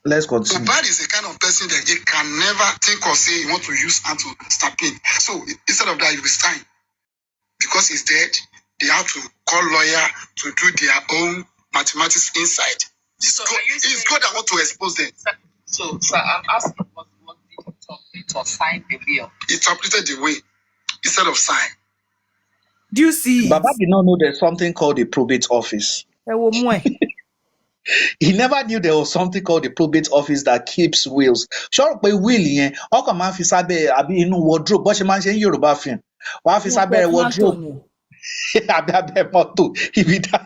Let's continue. Mohbad is the kind of person that he can never think or say he want to use hand to step in. So instead of that, he will sign. Because he's dead, they have to call lawyer to do their own mathematics inside. So it's God that want to expose them. So I'm asking what did he interpret or sign the will? He interpreted the way instead of sign. Do you see? Baba did not know there's something called the probate office. He never knew there was something called the probate office that keeps wills. Sure, but will yen, how come man fi sabe abi inu wardrobe? But she man say Yoruba film. Wa fi sabe wardrobe. Abi mọ́tò ibi da.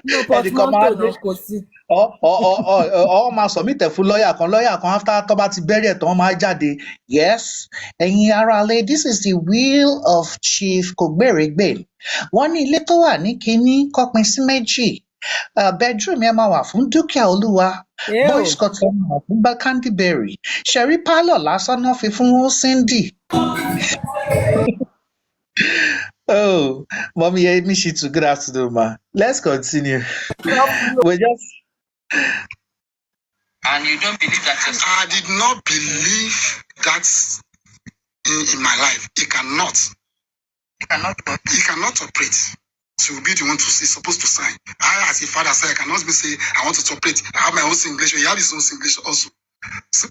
No, but mọ́tò no kò sí. Máa submit fún lawyer kan after tó bá ti bẹ̀rẹ̀ tán máa jáde. Yes, ẹ̀yin aráalé, this is the will of Chief Kogberegbe. Wọ́n ní ilé tó wà ní kínní kọ́pin sí méjì. Bedroom yẹn máa wà fún dúkìá olúwa. Boys quarter máa wà fún Canterbury. Sherry parlour lásán náà fi fún Cindy. Oh, Mommy Mishitu, good afternoon, ma. Let's continue. We're just. And you don't believe that? I did not believe that in my life. He cannot. He cannot operate. So be the one to say, supposed to sign. I, as a father, say I cannot be say I want to operate. I have my own English. He have his own English also. So,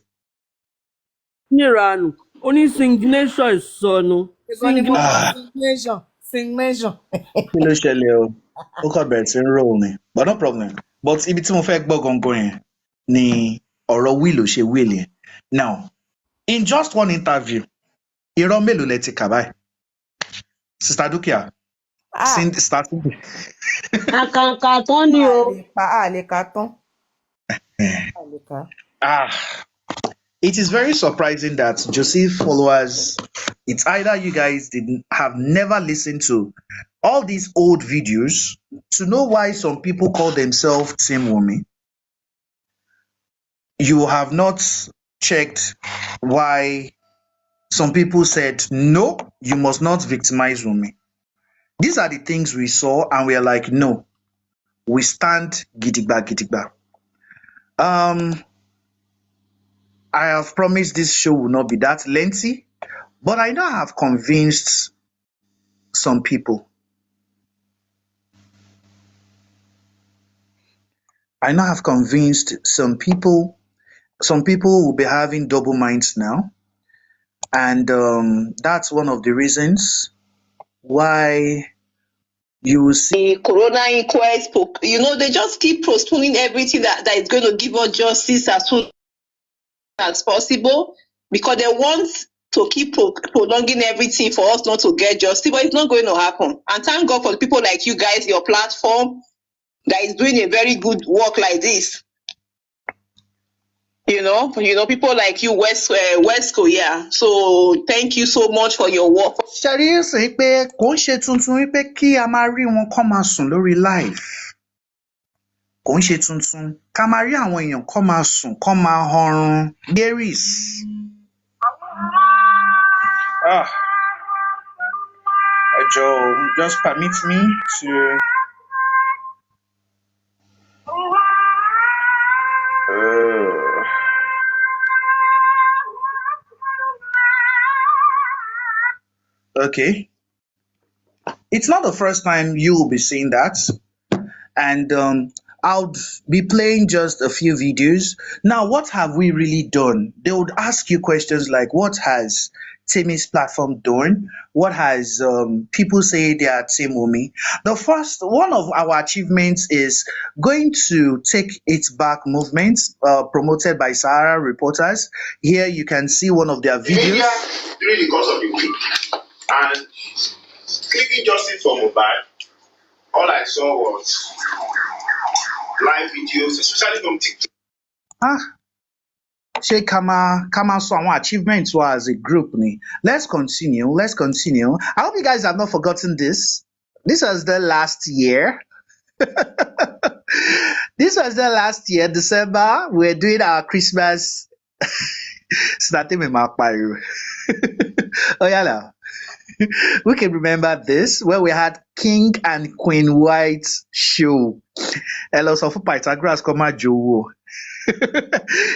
Niranu, only signation is son. Signation. Kilo ṣẹlẹ̀ o. Ó kàn bẹ̀rẹ̀ sí ń roll ni. But no problem. But ibi tí mo fẹ́ gbọ́ gangan yẹn ni ọ̀rọ̀ wíìlì ò ṣe wíìlì yẹn. Now, in just one interview, irọ́ mélòó lẹ ti kà báyìí? Sister Dukia, starting. Àkàǹkà tán ni o. Àlèkà tán. It is very surprising that Joseph followers, it's either you guys have never listened to all these old videos to know why some people call themselves Team Wumi. You have not checked why some people said, no, you must not victimize Wumi. These are the things we saw and we are like, no, we stand gidigba gidigba. I have promised this show will not be that lengthy, but I know I have convinced some people. I know I've convinced some people. Some people will be having double minds now. And that's one of the reasons why you will see the Corona inquest, they just keep postponing everything that is going to give us justice as soon as possible, because they want to keep prolonging everything for us not to get justice, but it's not going to happen. And thank God for the people like you guys, your platform that is doing a very good work like this. People like you, West Korea. So thank you so much for your work. Ṣẹ̀rí sọ pé kò ń ṣe tuntun wípé kí a máa rí wọn kọ́ máa sùn lórí live. Kò ń ṣe tuntun ká máa rí àwọn èèyàn kọ́ máa sùn kọ́ máa họrun. Gary's. Joe, just permit me to. Okay. It's not the first time you will be seeing that. And I'll be playing just a few videos. Now, what have we really done? They would ask you questions like, what has Timmy's platform done? What has people say they are Team Wumi? The first one of our achievements is going to Take It Back movement, promoted by Sahara Reporters. Here you can see one of their videos. During the course of the week, and clicking justice for Mohbad, all I saw was live videos, especially from TikTok. Ṣé ká máa sọ àwọn achievements wa as a group ni? Let's continue. I hope you guys have not forgotten this. This was the last year. This was the last year, December. We're doing our Christmas. Starting with my pariwo. Oh yeah, now. We can remember this where we had King and Queen White's show. Hello, so for Pythagoras come out Joe.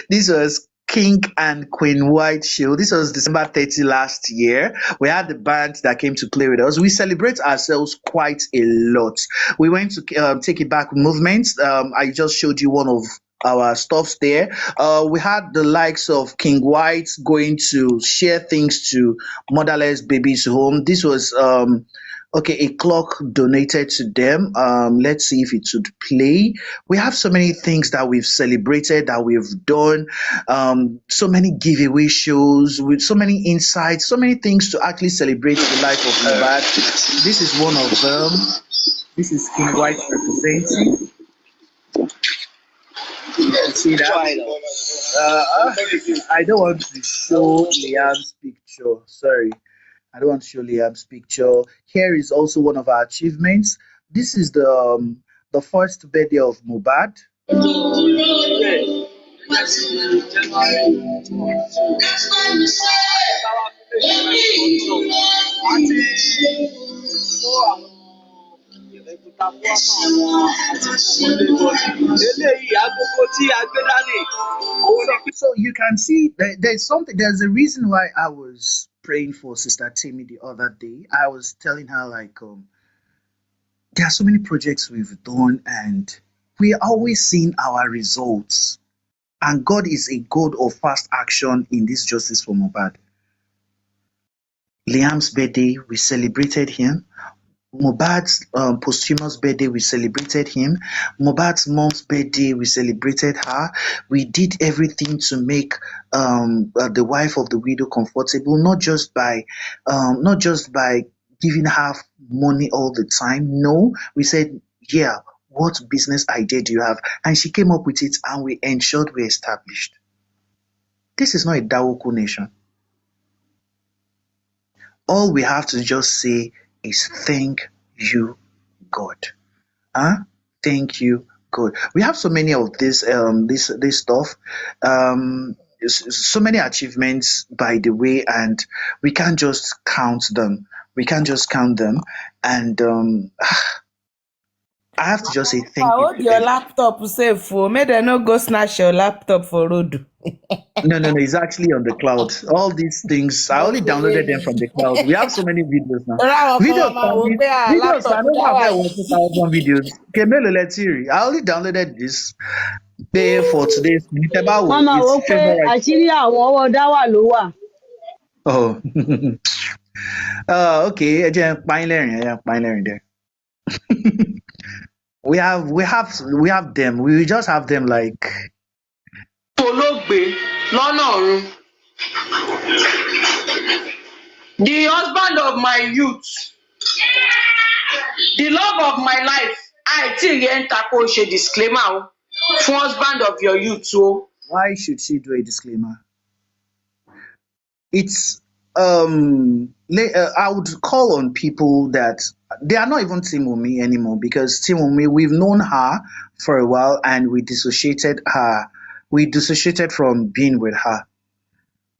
This was King and Queen White Show. This was December 30 last year. We had the band that came to play with us. We celebrate ourselves quite a lot. We went to Take It Back movements. I just showed you one of our stuffs there. We had the likes of King White going to share things to motherless babies home. This was okay, a clock donated to them. Let's see if it should play. We have so many things that we've celebrated, that we've done, so many giveaway shows with so many insights, so many things to actually celebrate the life of Mubad. This is one of them. This is King White representing. You can see that. I don't want to show Liam's picture. Sorry. I don't want to show Liam's picture. Here is also one of our achievements. This is the first birthday of Mubad. So you can see that there's a reason why I was praying for Sister Timmy the other day. I was telling her like there are so many projects we've done and we're always seeing our results. And God is a God of fast action in this justice for Mubad. Liam's birthday, we celebrated him. Mubad's posthumous birthday, we celebrated him. Mubad's mom's birthday, we celebrated her. We did everything to make the wife of the widow comfortable, not just by giving her money all the time. No, we said, yeah, what business idea do you have? And she came up with it, and we ensured we established. This is not a Dawoku nation. All we have to just say is thank you, God. Huh? Thank you, God. We have so many of this stuff. So many achievements, by the way, and we can't just count them. We can't just count them. And I have to just say thank I you hold to your them. laptop safe for may they no go snatch your laptop for road. No, it's actually on the cloud. All these things, I only downloaded them from the cloud. We have so many videos now. Ráwọn kan Videos máa wò can pé videos laptop can dá over wà there yìí. 2,000 videos. Okay, mélòó lẹ ti rí? I only downloaded this pay for today's wọ́n máa wò it's ó pé favorite. àṣírí àwọn ọwọ́ dáwà ló wà. Oh, okay. Ẹ jẹ́ n pa yín lẹ́rìn, ẹ jẹ́ n pa yín lẹ́rìn there. We have them. We just have them like. Olóògbé lọ́nà ọ̀run. The husband of my youth, the love of my life. Àìtí rí ẹ̀ ń ta kó ṣe disclaimer o fún husband of your youth o. Why should she do a disclaimer? It's I would call on people that they are not even Team Wumi anymore, because Team Wumi, we've known her for a while and we dissociated from being with her.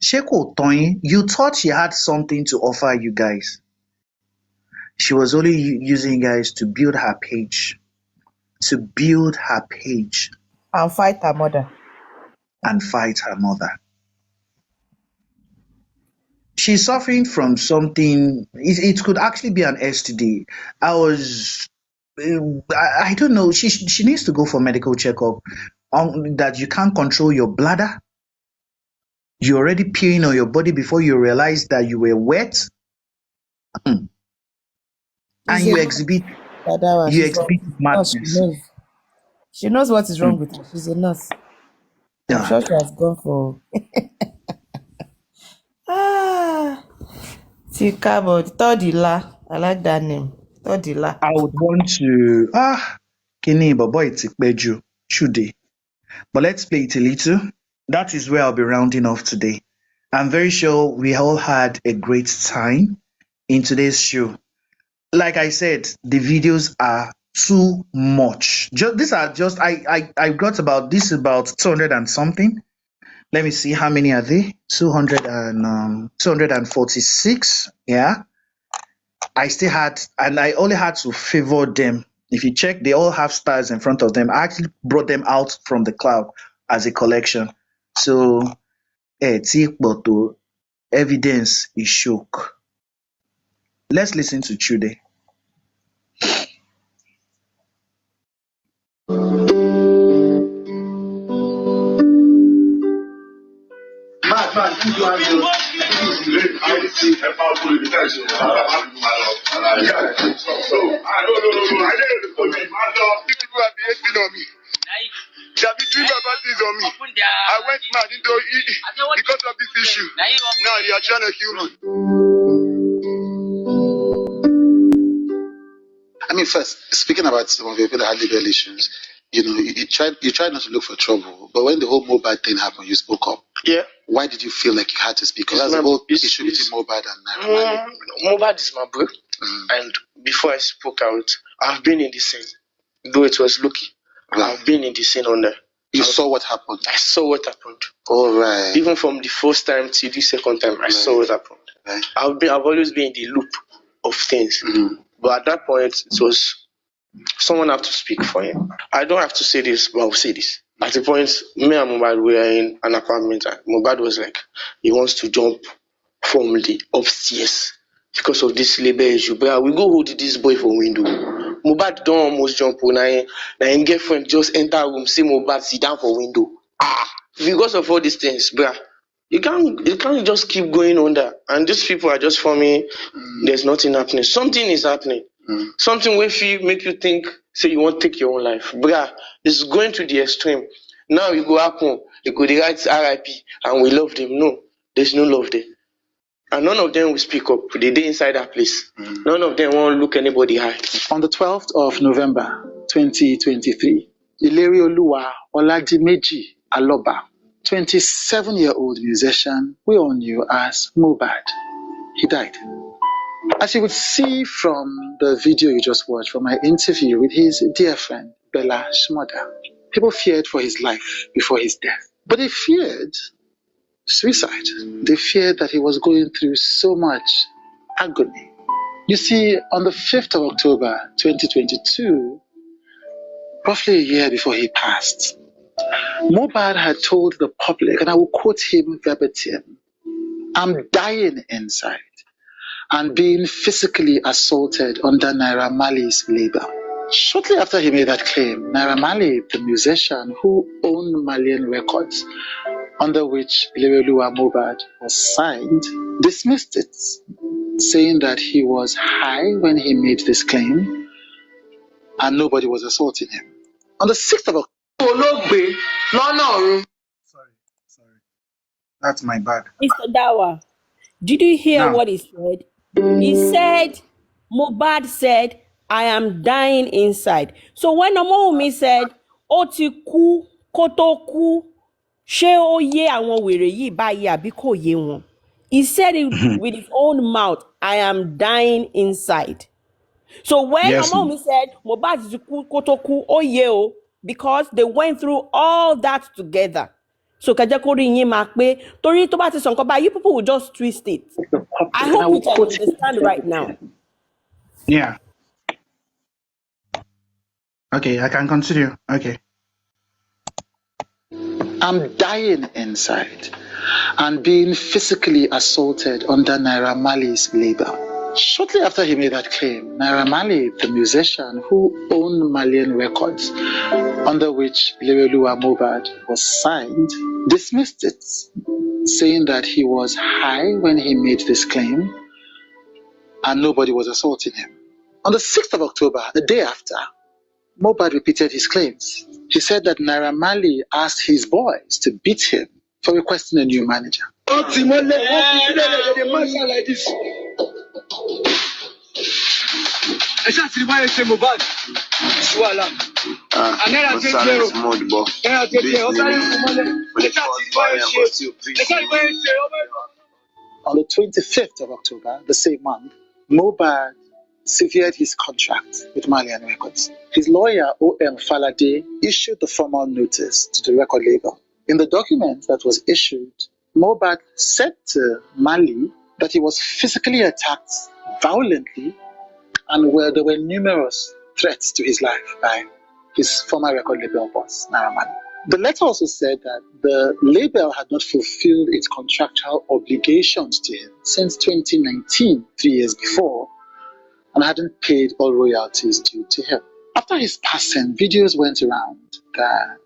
Sheko Toyin, you thought she had something to offer you guys. She was only using you guys to build her page. And fight her mother. And fight her mother. She's suffering from something. It could actually be an STD. I don't know. She needs to go for medical checkup. That you can't control your bladder. You're already peeing on your body before you realize that you were wet. And you exhibit madness. She knows what is wrong with her. She's a nurse. I'm sure she has gone for Tikabo, Todila. I like that name. Todila. I would want to Kini Boboy Tikbeju Chude. But let's play it a little. That is where I'll be rounding off today. I'm very sure we all had a great time in today's show. Like I said, the videos are too much. I got about 200 and something. Let me see, how many are they? 246. Yeah. I only had to favor them. If you check, they all have stars in front of them. I actually brought them out from the cloud as a collection. So but evidence is shook. Let's listen to Chude. Man, you are I see about political. So, no. I didn't know people have been hating on me. They have been doing bad things on me. I went mad into it because of this issue. Now they are trying to kill me. I mean, first, speaking about some of your people that had legal issues, you tried not to look for trouble, but when the whole Mobad thing happened, you spoke up. Yeah. Why did you feel like you had to speak up? That's the whole issue between Mobad and Naira. Mobad is my bro, and before I spoke out, I've been in the scene, though it was lucky. Right. I've been in the scene on there. You saw what happened? I saw what happened. All right. Even from the first time to the second time, I saw what happened. Right. I've always been in the loop of things. But at that point, it was someone have to speak for him. I don't have to say this, but I'll say this. At the point, me and Mobad were in an apartment, and Mobad was like, he wants to jump from the upstairs because of this labor issue. But we go hold this boy for window. Mobad don't almost jump on him girlfriend just enter room, see Mobad sit down for window. Because of all these things, bruh. You can't just keep going on that. And these people are just forming, there's nothing happening. Something is happening. Something will make you think, say you won't take your own life. Bruh, it's going to the extreme. Now you go happen, you go the right RIP, and we love them. No, there's no love there. And none of them will speak up. They day inside that place. None of them won't look anybody high. On the 12th of November, 2023, Ilerioluwa Oladimeji Aloba, 27-year-old musician we all knew as Mobad, he died. As you would see from the video you just watched from my interview with his dear friend, Bella Shmoda, people feared for his life before his death. But they feared suicide. They feared that he was going through so much agony. You see, on the 5th of October, 2022, roughly a year before he passed, Mobad had told the public, and I will quote him verbatim, "I'm dying inside and being physically assaulted under Naira Marley's label." Shortly after he made that claim, Naira Marley, the musician who owned Malian Records, under which Ilerioluwa Mobad was signed, dismissed it, saying that he was high when he made this claim and nobody was assaulting him. On the 6th of October, Sorry. That's my bad. Mr. Dawa, did you hear Now, what he said? He said, Mobad said, I am dying inside. So when Omoumi said, Otiku, Kotoku, ṣé ó yé àwọn wèrè yìí báyìí àbí kò yé wọn? He said it with his own mouth, I am dying inside. So when yes, Omoumi said, Mobad ti kú kó tó kú, ó yé o, because they went through all that together. So kẹjẹ kó rí yín máa pé torí tó bá ti sọ nǹkan báyìí, you people will just twist it. I hope you can understand right now. yeah. Okay, I can continue. Okay. "I'm dying inside and being physically assaulted under Naira Marley's label." Shortly after he made that claim, Naira Marley, the musician who owned Malian Records, under which Ilerioluwa Mobad was signed, dismissed it, saying that he was high when he made this claim and nobody was assaulting him. On the 6th of October, the day after, Mobad repeated his claims. He said that Naira Marley asked his boys to beat him for requesting a new manager. On the 25th of October, the same month, Mobad severed his contract with Malian Records. His lawyer, O.M. Falade, issued the formal notice to the record label. In the document that was issued, Mobad said to Mali that he was physically attacked violently and where there were numerous threats to his life by his former record label boss, Naira Marley. The letter also said that the label had not fulfilled its contractual obligations to him since 2019, 3 years before, and hadn't paid all royalties due to him. After his passing, videos went around that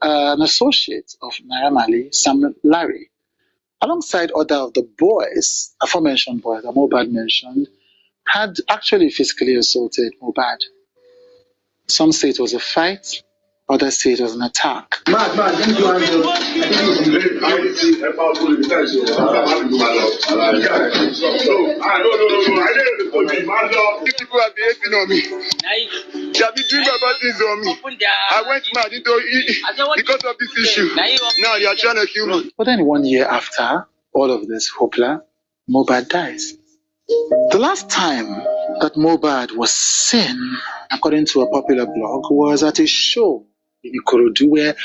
an associate of Naira Marley, Sam Larry, alongside other of the boys, aforementioned boys that Mohbad mentioned, had actually physically assaulted Mohbad. Some say it was a fight, others say it was an attack. People are behaving on me. They have been doing bad things on me. I went mad because of this issue. Now they are trying to kill me. But then 1 year after all of this hoopla, Mohbad dies. The last time that Mohbad was seen, according to a popular blog, was at a show in Ikorodu where,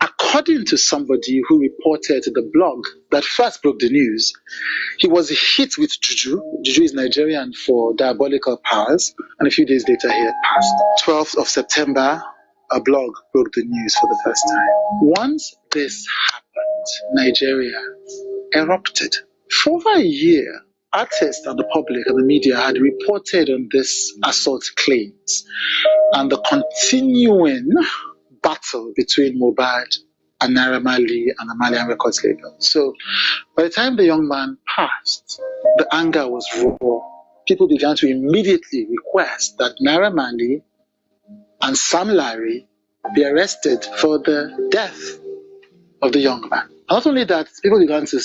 according to somebody who reported to the blog that first broke the news, he was hit with juju. Juju is Nigerian for diabolical powers, and a few days later he had passed. 12th of September, a blog broke the news for the first time. Once this happened, Nigeria erupted. For over a year, artists and the public and the media had reported on this assault claims and the continuing battle between Mohbad and Naira Marley and the Malian Records label. So by the time the young man passed, the anger was raw. People began to immediately request that Naira Marley and Sam Larry be arrested for the death of the young man. Not only that, people began to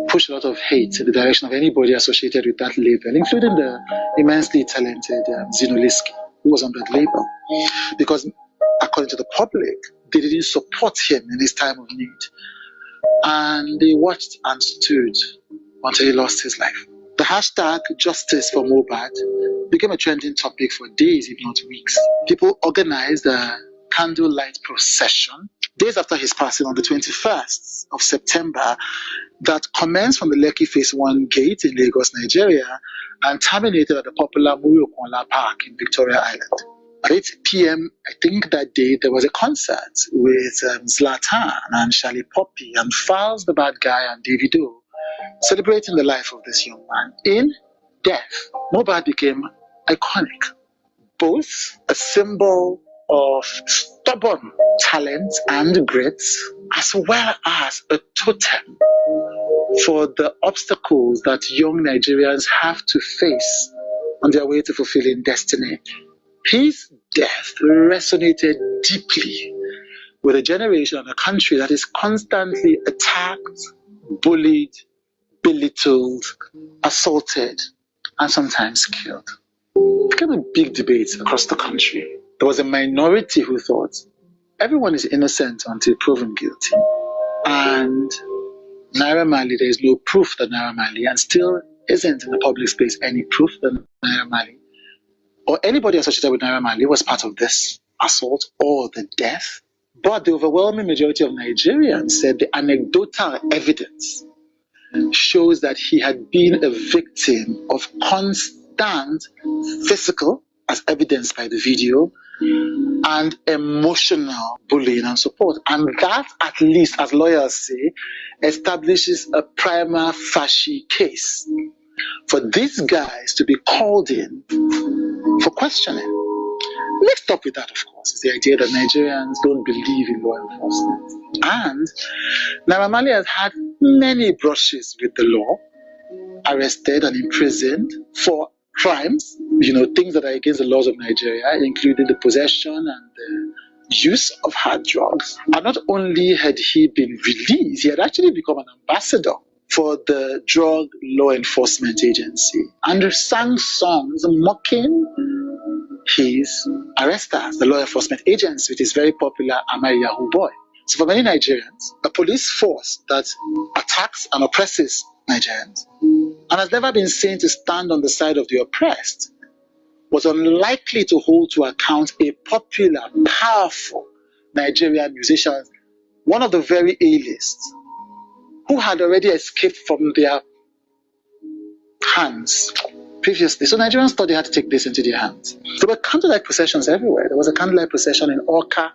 push a lot of hate in the direction of anybody associated with that label, including the immensely talented Zinoliski, who was on that label. Because according to the public, they didn't support him in his time of need. And they watched and stood until he lost his life. The hashtag Justice for Mohbad became a trending topic for days, if not weeks. People organized a candlelight procession days after his passing on the 21st of September that commenced from the Lekki Phase 1 gate in Lagos, Nigeria, and terminated at the popular Muri-Okunla Park in Victoria Island. At 8 p.m., I think that day, there was a concert with Zlatan and Shali Poppy and Falz the Bad Guy and Davido, celebrating the life of this young man. In death, Mohbad became iconic, both a symbol of stubborn talent and grit, as well as a totem for the obstacles that young Nigerians have to face on their way to fulfilling destiny. His death resonated deeply with a generation and a country that is constantly attacked, bullied, belittled, assaulted, and sometimes killed. It became a big debate across the country. There was a minority who thought everyone is innocent until proven guilty. And Naira Marley, there is no proof that Naira Marley, and still isn't in the public space any proof that Naira Marley or anybody associated with Naira Marley was part of this assault or the death. But the overwhelming majority of Nigerians said the anecdotal evidence shows that he had been a victim of constant physical, as evidenced by the video, and emotional bullying and support. And that, at least, as lawyers say, establishes a prima facie case for these guys to be called in for questioning. Mixed up with that, of course, is the idea that Nigerians don't believe in law enforcement. And Naira Marley has had many brushes with the law, arrested and imprisoned for crimes, things that are against the laws of Nigeria, including the possession and the use of hard drugs. And not only had he been released, he had actually become an ambassador for the Drug Law Enforcement Agency and sang songs mocking his arresters, the law enforcement agency, with his very popular Am I a Yahoo Boy. So for many Nigerians, a police force that attacks and oppresses Nigerians and has never been seen to stand on the side of the oppressed was unlikely to hold to account a popular, powerful Nigerian musician, one of the very A-list, who had already escaped from their hands previously. So Nigerians thought they had to take this into their hands. There were candlelight processions everywhere. There was a candlelight procession in Awka,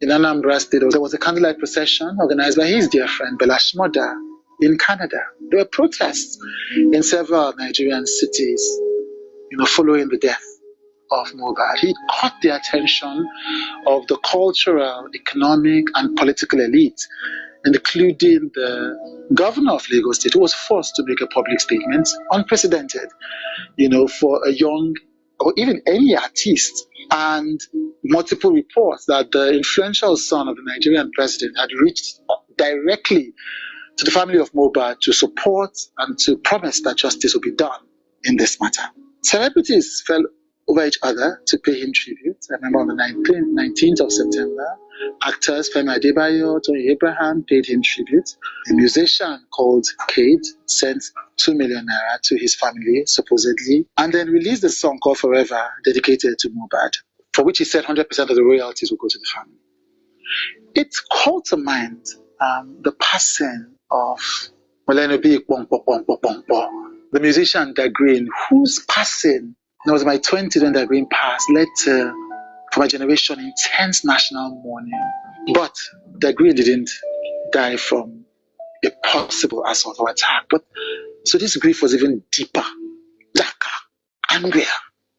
in Anambra State, there was a candlelight procession organized by his dear friend Bella Shmurda in Canada. There were protests in several Nigerian cities, following the death of Mohbad. He caught the attention of the cultural, economic, and political elite, including the governor of Lagos State, who was forced to make a public statement, unprecedented, for a young or even any artist, and multiple reports that the influential son of the Nigerian president had reached directly to the family of Mohbad to support and to promise that justice will be done in this matter. Celebrities fell over each other to pay him tribute. I remember on the 19th of September, actors Femi Adebayo, Tony Abraham paid him tribute. A musician called Kate sent 2 million naira to his family, supposedly, and then released a song called Forever, dedicated to Mohbad, for which he said 100% of the royalties will go to the family. It called to mind the passing of the musician Da Green, whose passing, it was my 20s when Da Green passed, led to, for my generation, intense national mourning. But Da Green didn't die from a possible assault or attack. But so this grief was even deeper, darker, angrier.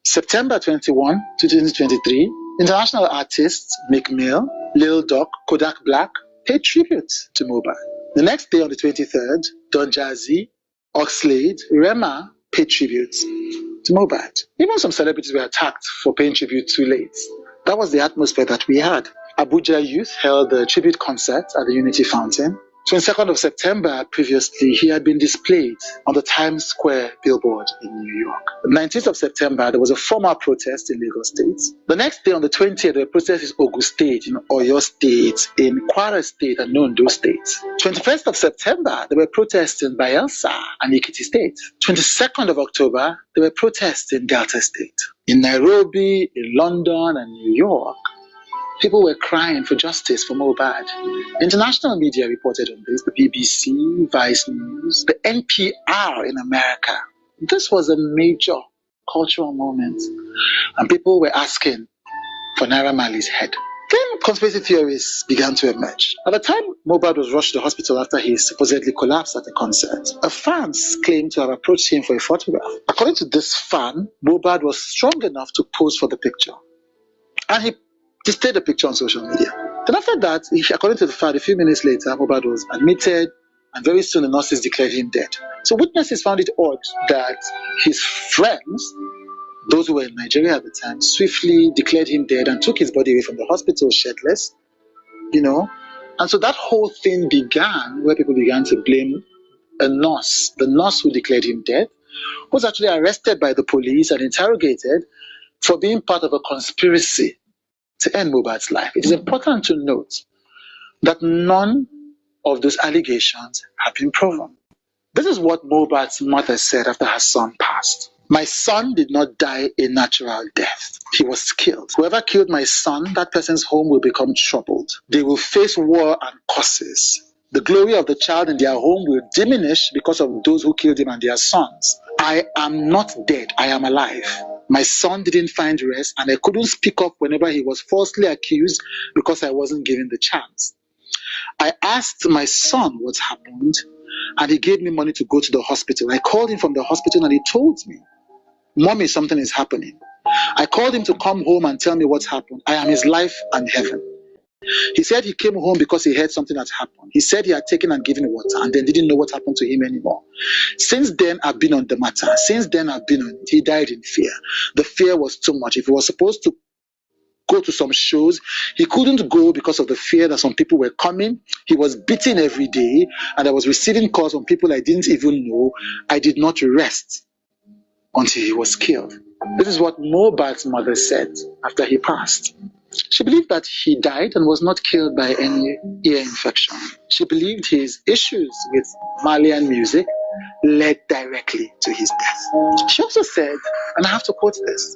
September 21, 2023, international artists Meek Mill, Lil Durk, Kodak Black paid tribute to Mohbad. The next day, on the 23rd, Don Jazzy, Oxlade, Rema paid tribute to Mohbad. Even some celebrities were attacked for paying tribute too late. That was the atmosphere that we had. Abuja Youth held a tribute concert at the Unity Fountain. 22nd of September, previously, he had been displayed on the Times Square billboard in New York. The 19th of September, there was a formal protest in Lagos State. The next day, on the 20th, there were protests in Ogun State, in Oyo State, in Kwara State, and Ondo State. 21st of September, there were protests in Bayelsa and Ekiti State. 22nd of October, there were protests in Delta State. In Nairobi, in London, and New York, people were crying for justice for Mohbad. International media reported on this, the BBC, Vice News, the NPR in America. This was a major cultural moment, and people were asking for Naira Marley's head. Then conspiracy theories began to emerge. At the time Mohbad was rushed to the hospital after he supposedly collapsed at a concert, a fan claimed to have approached him for a photograph. According to this fan, Mohbad was strong enough to pose for the picture, and he displayed the picture on social media. Then after that, according to the fan, a few minutes later, Mohbad was admitted, and very soon the nurses declared him dead. So witnesses found it odd that his friends, those who were in Nigeria at the time, swiftly declared him dead and took his body away from the hospital shirtless, And so that whole thing began where people began to blame a nurse. The nurse who declared him dead was actually arrested by the police and interrogated for being part of a conspiracy to end Mohbad's life. It is important to note that none of those allegations have been proven. This is what Mohbad's mother said after her son passed. My son did not die a natural death. He was killed. Whoever killed my son, that person's home will become troubled. They will face war and curses. The glory of the child in their home will diminish because of those who killed him and their sons. I am not dead. I am alive. My son didn't find rest, and I couldn't speak up whenever he was falsely accused because I wasn't given the chance. I asked my son what happened, and he gave me money to go to the hospital. I called him from the hospital, and he told me, Mommy, something is happening. I called him to come home and tell me what happened. I am his life and heaven. He said he came home because he heard something had happened. He said he had taken and given water and then didn't know what happened to him anymore. Since then, I've been on the matter. Since then, I've been on it. He died in fear. The fear was too much. If he was supposed to go to some shows, he couldn't go because of the fear that some people were coming. He was beaten every day, and I was receiving calls from people I didn't even know. I did not rest until he was killed. This is what Mohbad's mother said after he passed. She believed that he died and was not killed by any ear infection. She believed his issues with Malian music led directly to his death. She also said, and I have to quote this,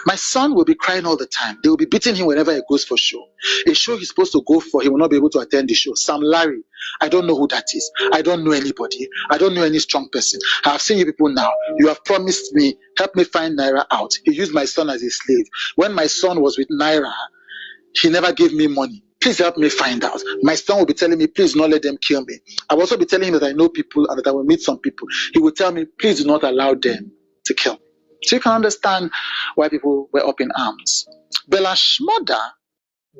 my son will be crying all the time. They will be beating him whenever he goes for show. A show he's supposed to go for, he will not be able to attend the show. Sam Larry, I don't know who that is. I don't know anybody. I don't know any strong person. I have seen you people now. You have promised me, help me find Naira out. He used my son as a slave. When my son was with Naira, he never gave me money. please help me find out. My son will be telling me, please do not let them kill me. I will also be telling him that I know people and that I will meet some people. He will tell me, please do not allow them to kill me. So you can understand why people were up in arms. Bella Shmurda,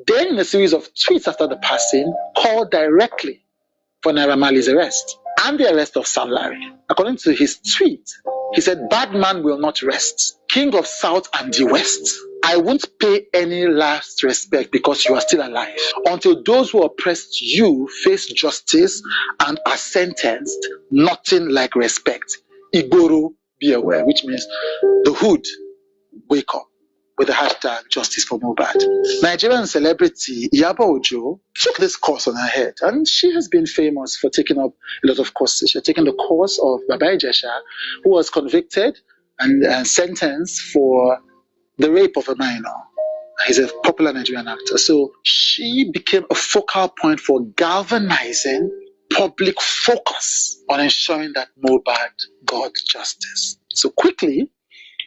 then in a series of tweets after the passing, called directly for Naira Marley's arrest and the arrest of Sam Larry. According to his tweet, he said, "Bad man will not rest. King of South and the West. I won't pay any last respect because you are still alive. Until those who oppressed you face justice and are sentenced, nothing like respect. Igboro, be aware," which means the hood, wake up, with the hashtag Justice for Mohbad. Nigerian celebrity Iyabo Ojo took this course on her head, and she has been famous for taking up a lot of courses. She had taken the course of Baba Ijesha, who was convicted and sentenced for the rape of a minor. He's a popular Nigerian actor. So she became a focal point for galvanizing public focus on ensuring that Mohbad got justice. So quickly,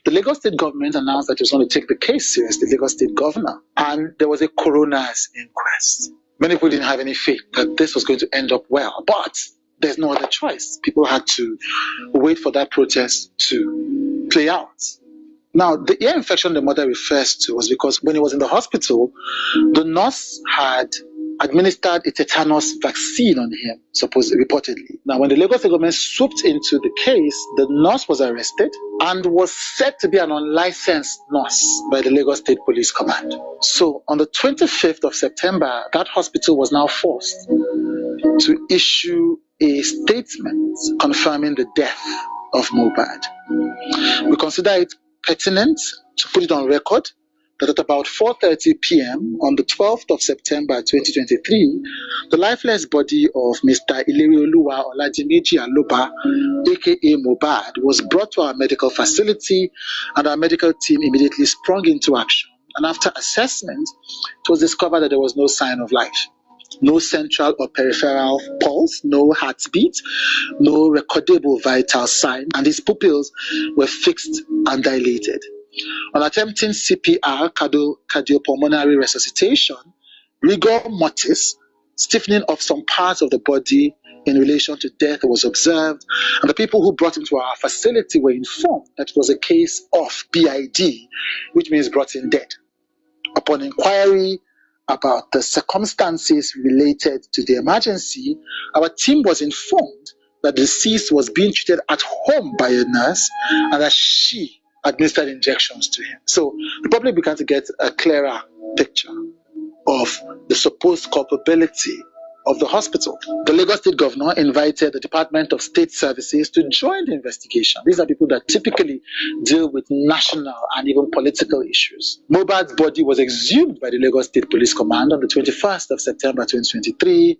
the Lagos State government announced that it was going to take the case seriously, the Lagos State governor, and there was a coroner's inquest. Many people didn't have any faith that this was going to end up well, but there's no other choice. People had to wait for that protest to play out. Now, the ear infection the mother refers to was because when he was in the hospital, the nurse had administered a tetanus vaccine on him, reportedly. Now, when the Lagos government swooped into the case, the nurse was arrested and was said to be an unlicensed nurse by the Lagos State Police Command. So, on the 25th of September, that hospital was now forced to issue a statement confirming the death of Mohbad. We consider it pertinent to put it on record that at about 4:30 p.m. on the 12th of September 2023, the lifeless body of Mr. Ilerioluwa Oladimeji Aloba, aka Mohbad, was brought to our medical facility, and our medical team immediately sprung into action. And after assessment, it was discovered that there was no sign of life. No central or peripheral pulse, no heartbeat, no recordable vital sign, and his pupils were fixed and dilated. On attempting CPR, cardiopulmonary resuscitation, rigor mortis, stiffening of some parts of the body in relation to death was observed, and the people who brought him to our facility were informed that it was a case of BID, which means brought in dead. Upon inquiry about the circumstances related to the emergency, our team was informed that the deceased was being treated at home by a nurse and that she administered injections to him. So the public began to get a clearer picture of the supposed culpability of the hospital. The Lagos State governor invited the Department of State Services to join the investigation. These are people that typically deal with national and even political issues. Mohbad's body was exhumed by the Lagos State Police Command on the 21st of September 2023.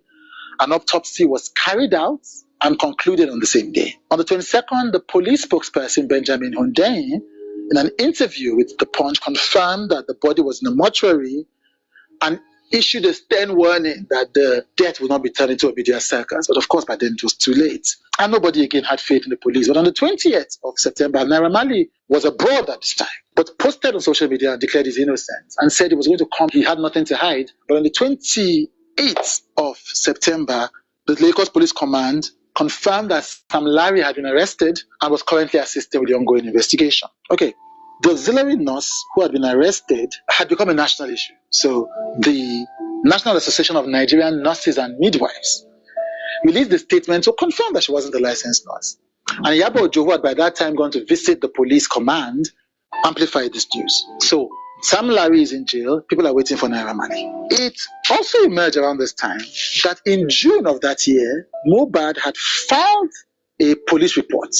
An autopsy was carried out and concluded on the same day. On the 22nd, the police spokesperson Benjamin Hundeyin, in an interview with The Punch, confirmed that the body was in a mortuary and issued a stern warning that the death would not be turned into a media circus. But of course, by then it was too late. And nobody again had faith in the police. But on the 20th of September, Naira Marley was abroad at this time, but posted on social media and declared his innocence and said he was going to come. He had nothing to hide. But on the 28th of September, the Lagos Police Command confirmed that Sam Larry had been arrested and was currently assisting with the ongoing investigation. Okay. The auxiliary nurse who had been arrested had become a national issue. So the National Association of Nigerian Nurses and Midwives released a statement to confirm that she wasn't a licensed nurse. And Iyabo Ojo, who had by that time gone to visit the police command, amplified this news. So Sam Larry is in jail. People are waiting for Naira Marley. It also emerged around this time that in June of that year, Mohbad had filed a police report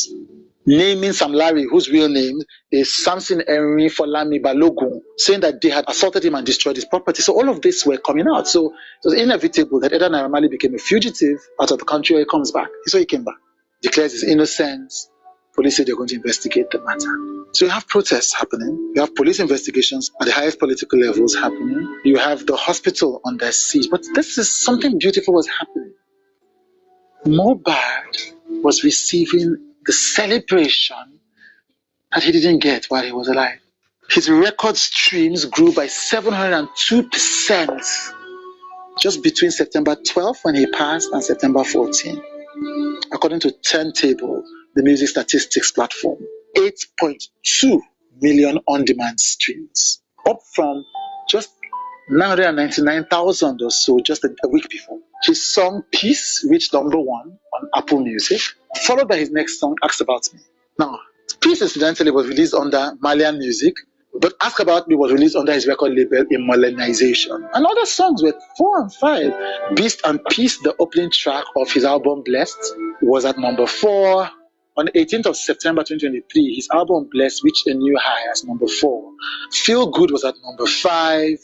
naming Sam Larry, whose real name is Samson Henry Folami Balogun, saying that they had assaulted him and destroyed his property. So all of this were coming out. So it was inevitable that either Naira Marley became a fugitive out of the country or he comes back. So he came back, declares his innocence. Police say they're going to investigate the matter. So you have protests happening. You have police investigations at the highest political levels happening. You have the hospital under siege. But this is something beautiful was happening. Mohbad was receiving the celebration that he didn't get while he was alive. His record streams grew by 702% just between September 12 when he passed and September 14. According to Turntable, the music statistics platform, 8.2 million on-demand streams, up from just 999,000 or so just a week before. His song Peace reached #1 on Apple Music, followed by his next song, Ask About Me. Now, Peace incidentally was released under Malian Music, but Ask About Me was released under his record label Immortalization. And other songs were 4 and 5. Beast and Peace, the opening track of his album Blessed, was at number 4. On the 18th of September 2023, his album Blessed reached a new high as number 4. Feel Good was at number 5.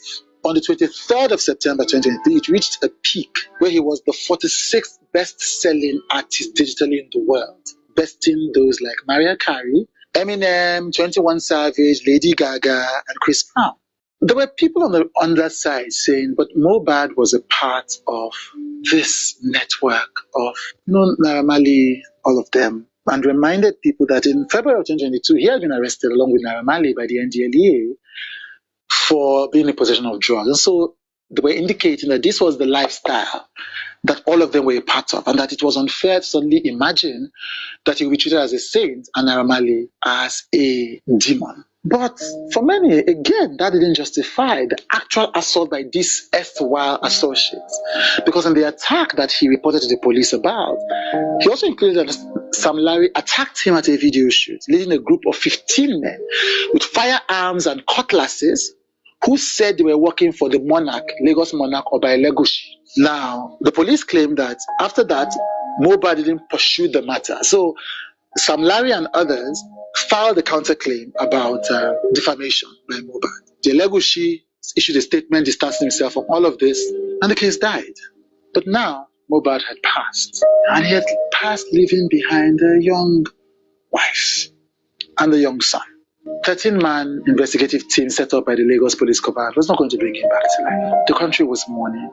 On the 23rd of September 2023, it reached a peak where he was the 46th best-selling artist digitally in the world, besting those like Mariah Carey, Eminem, 21 Savage, Lady Gaga, and Chris Brown. There were people on the underside saying, but Mohbad was a part of this network of Naira Marley, all of them, and reminded people that in February of 2022, he had been arrested along with Naira Marley by the NDLEA for being in possession of drugs. And so they were indicating that this was the lifestyle that all of them were a part of, and that it was unfair to suddenly imagine that he would be treated as a saint and Naira Marley as a demon. But for many, again, that didn't justify the actual assault by these erstwhile associates. Because in the attack that he reported to the police about, he also included that Sam Larry attacked him at a video shoot, leading a group of 15 men with firearms and cutlasses who said they were working for the monarch, Lagos monarch Oba Elegushi. Now, the police claimed that after that, Mohbad didn't pursue the matter. So Sam Larry and others filed a counterclaim about defamation by Mohbad. The Elegushi issued a statement distancing himself from all of this, and the case died. But now, Mohbad had passed, and he had passed leaving behind a young wife and a young son. 13-man investigative team set up by the Lagos Police Command was not going to bring him back to life. The country was mourning,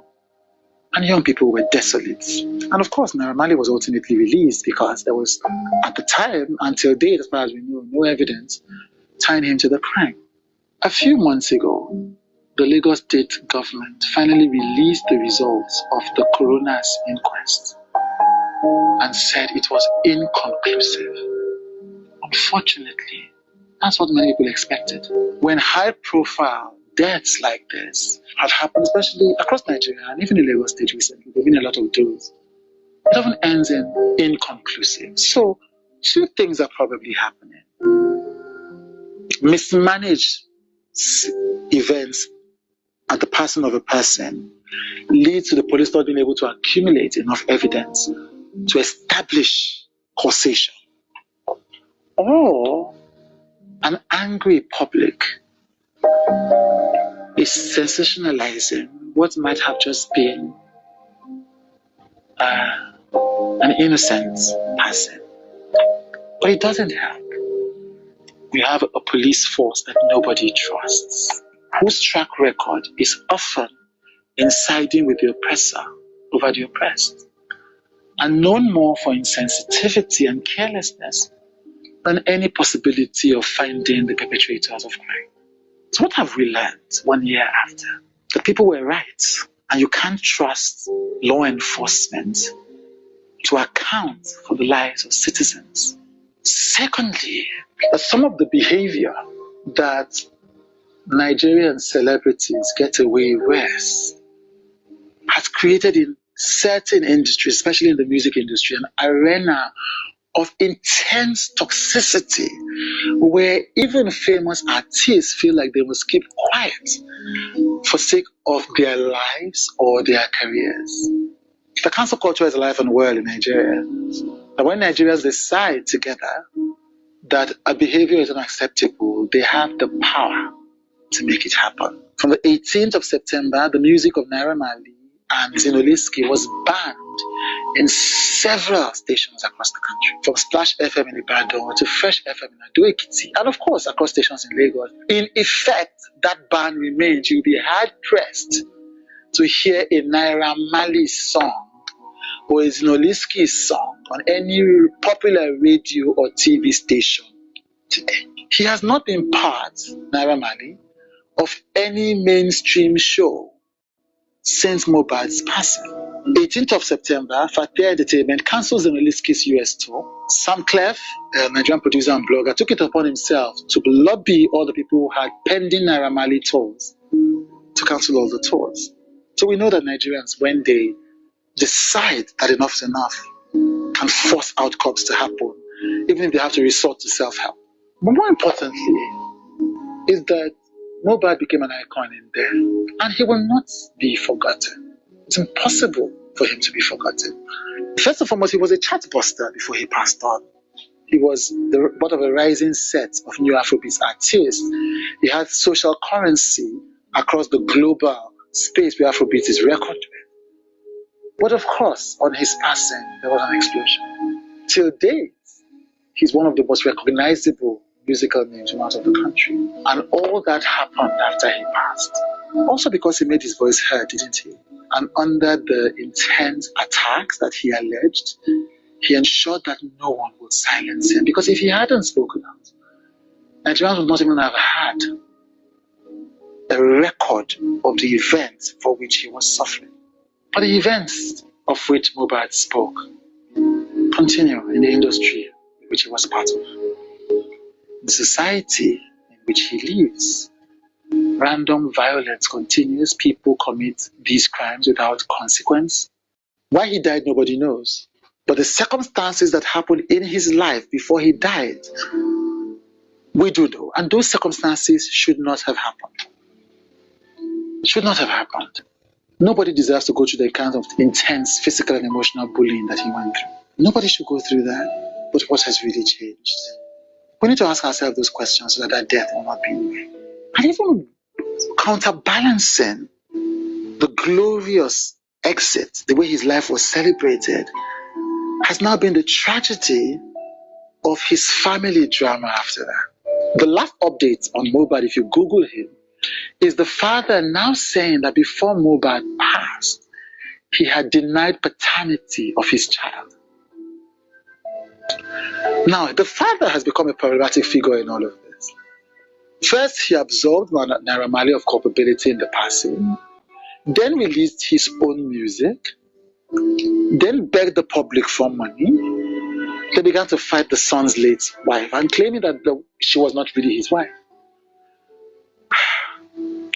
and young people were desolate. And of course, Naira Marley was ultimately released because there was, at the time, until date, as far as we know, no evidence tying him to the crime. A few months ago, the Lagos state government finally released the results of the coroner's inquest and said it was inconclusive. Unfortunately, that's what many people expected. When high-profile deaths like this have happened, especially across Nigeria and even in Lagos State recently, there have been a lot of those, it often ends in inconclusive. So, two things are probably happening. Mismanaged events at the passing of a person lead to the police not being able to accumulate enough evidence to establish causation. Or an angry public is sensationalizing what might have just been an innocent person. But it doesn't help. We have a police force that nobody trusts, whose track record is often in siding with the oppressor over the oppressed, and known more for insensitivity and carelessness than any possibility of finding the perpetrators of crime. So what have we learned 1 year after? The people were right, and you can't trust law enforcement to account for the lives of citizens. Secondly, that some of the behavior that Nigerian celebrities get away with has created in certain industries, especially in the music industry, an arena of intense toxicity where even famous artists feel like they must keep quiet for sake of their lives or their careers. The cancel culture is alive and well in Nigeria. And when Nigerians decide together that a behavior is unacceptable, they have the power to make it happen. From the 18th of September, the music of Naira Marley and Zinoliski was banned in several stations across the country, from Splash FM in Ibadan to Fresh FM in Ado-Ekiti, and of course across stations in Lagos. In effect, that ban remains. You'll be hard-pressed to hear a Naira Marley song or a Zinoliski song on any popular radio or TV station today. He has not been part, Naira Marley, of any mainstream show since Mohbad's passing. 18th of September, Fatia Entertainment cancels the Release Kiss US tour. Sam Clef, a Nigerian producer and blogger, took it upon himself to lobby all the people who had pending Naira Marley tours to cancel all the tours. So we know that Nigerians, when they decide that enough is enough, can force outcomes to happen, even if they have to resort to self-help. But more importantly, is that Mohbad became an icon in there, and he will not be forgotten. It's impossible for him to be forgotten. First and foremost, he was a chartbuster before he passed on. He was part of a rising set of new Afrobeat artists. He had social currency across the global space where Afrobeat is reckoned with. But of course, on his passing, there was an explosion. Till date, he's one of the most recognizable musical names out of the country. And all that happened after he passed. Also because he made his voice heard, didn't he? And under the intense attacks that he alleged, he ensured that no one would silence him. Because if he hadn't spoken out, Nigerians would not even have had a record of the events for which he was suffering. But the events of which Mohbad spoke continue in the industry which he was part of. The society in which he lives, random violence continues. People commit these crimes without consequence. Why he died, nobody knows. But the circumstances that happened in his life before he died, we do know. And those circumstances should not have happened. Should not have happened. Nobody deserves to go through the kind of intense physical and emotional bullying that he went through. Nobody should go through that. But what has really changed? We need to ask ourselves those questions so that death will not be in vain. And even counterbalancing the glorious exit, the way his life was celebrated, has now been the tragedy of his family drama after that. The last update on Mohbad, if you Google him, is the father now saying that before Mohbad passed, he had denied paternity of his child. Now, the father has become a problematic figure in all of this. First, he absolved Naira Marley of culpability in the passing, then released his own music, then begged the public for money. They began to fight the son's late wife and claiming that she was not really his wife.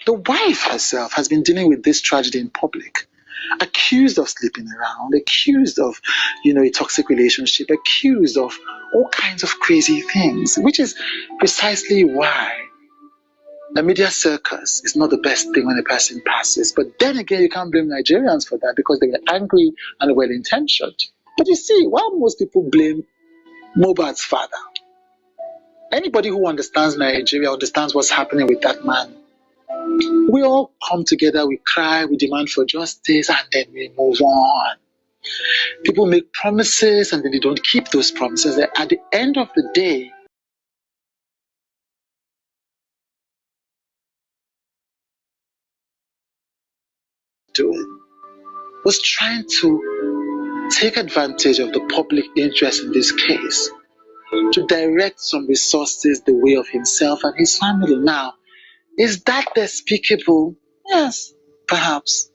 The wife herself has been dealing with this tragedy in public, accused of sleeping around, accused of, a toxic relationship, accused of all kinds of crazy things, which is precisely why the media circus is not the best thing when a person passes. But then again, you can't blame Nigerians for that because they were angry and well-intentioned. But you see, while most people blame Mohbad's father, anybody who understands Nigeria understands what's happening with that man. We all come together, we cry, we demand for justice, and then we move on. People make promises and then they don't keep those promises. At the end of the day, doing was trying to take advantage of the public interest in this case to direct some resources the way of himself and his family. Now, is that despicable? Yes, perhaps.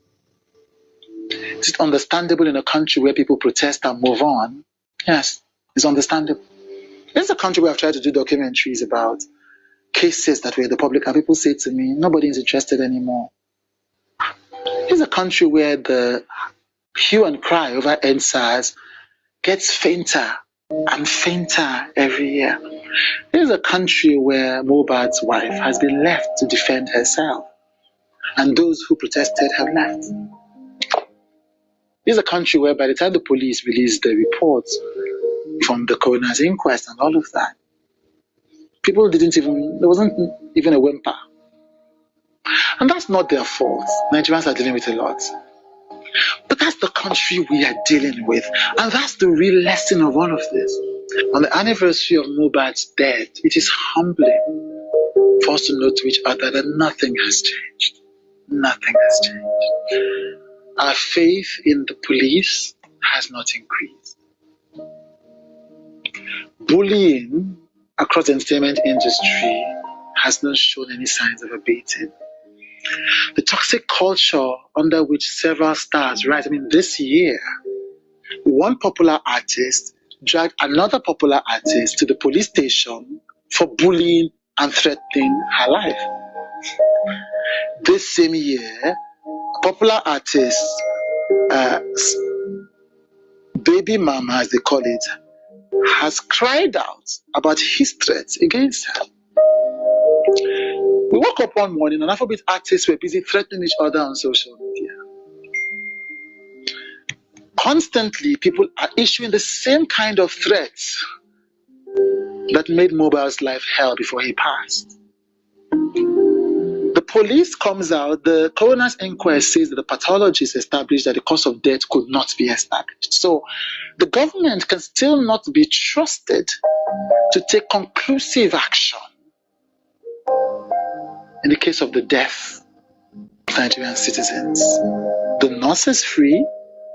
Is it understandable in a country where people protest and move on? Yes, it's understandable. This is a country where I've tried to do documentaries about cases that were in the public, and people say to me, nobody is interested anymore. This is a country where the hue and cry over NSAS gets fainter and fainter every year. This is a country where Mohbad's wife has been left to defend herself, and those who protested have left. This is a country where by the time the police released the reports from the coroner's inquest and all of that, there wasn't even a whimper. And that's not their fault. Nigerians are dealing with a lot. But that's the country we are dealing with. And that's the real lesson of all of this. On the anniversary of Mohbad's death, it is humbling for us to note to each other that nothing has changed. Nothing has changed. Our faith in the police has not increased. Bullying across the entertainment industry has not shown any signs of abating. The toxic culture under which several stars rise. I mean, this year, one popular artist dragged another popular artist to the police station for bullying and threatening her life. This same year, popular artist, Baby Mama, as they call it, has cried out about his threats against her. We woke up one morning and Afrobeat artists were busy threatening each other on social media. Constantly, people are issuing the same kind of threats that made Mobile's life hell before he passed. The police comes out, the coroner's inquest says that the pathologist established that the cause of death could not be established. So the government can still not be trusted to take conclusive action in the case of the death of Nigerian citizens. The nurse is free,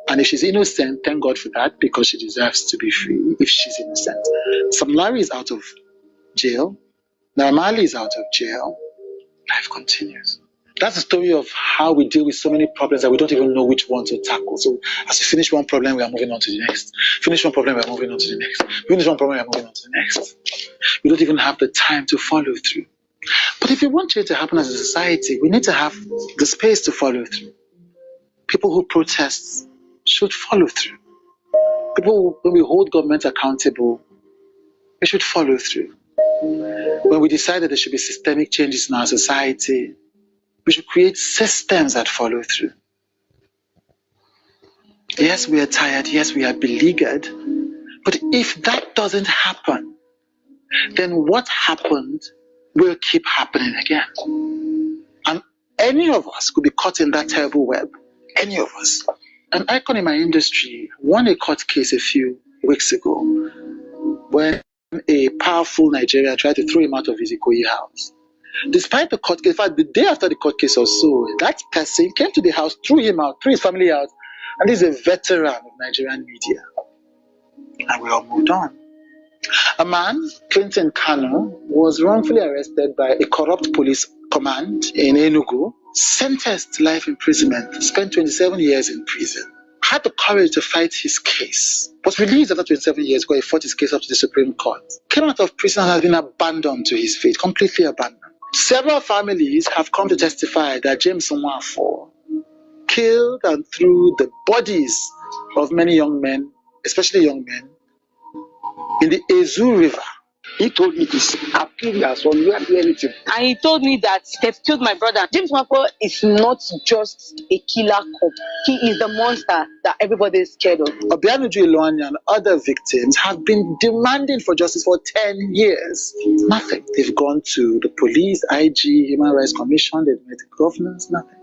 and if she's innocent, thank God for that, because she deserves to be free if she's innocent. Sam Larry is out of jail. Naramali is out of jail. Life continues. That's the story of how we deal with so many problems that we don't even know which one to tackle. So as we finish one problem, we are moving on to the next. Finish one problem, we are moving on to the next. Finish one problem, we are moving on to the next. We don't even have the time to follow through. But if we want change to happen as a society, we need to have the space to follow through. People who protest should follow through. People, when we hold government accountable, we should follow through. When we decide that there should be systemic changes in our society, we should create systems that follow through. Yes, we are tired. Yes, we are beleaguered. But if that doesn't happen, then what happened will keep happening again. And any of us could be caught in that terrible web. Any of us. An icon in my industry won a court case a few weeks ago when a powerful Nigerian tried to throw him out of his Ikoyi house. Despite the court case, in fact, the day after the court case or so, that person came to the house, threw him out, threw his family out, and he's a veteran of Nigerian media. And we all moved on. A man, Clinton Kanu, was wrongfully arrested by a corrupt police command in Enugu, sentenced to life imprisonment, spent 27 years in prison. Had the courage to fight his case, was released after 27 years ago. He fought his case up to the Supreme Court. Came out of prison and has been abandoned to his fate, completely abandoned. Several families have come to testify that James Nwafo killed and threw the bodies of many young men, especially young men, in the Ezu River. He told me this. I've killed your son. You haven't do anything. And he told me that they've killed my brother. James Nwafo is not just a killer cop. He is the monster that everybody is scared of. Obianuju Iloanya and other victims have been demanding for justice for 10 years. Nothing. They've gone to the police, IG, Human Rights Commission, they've met the governors, nothing.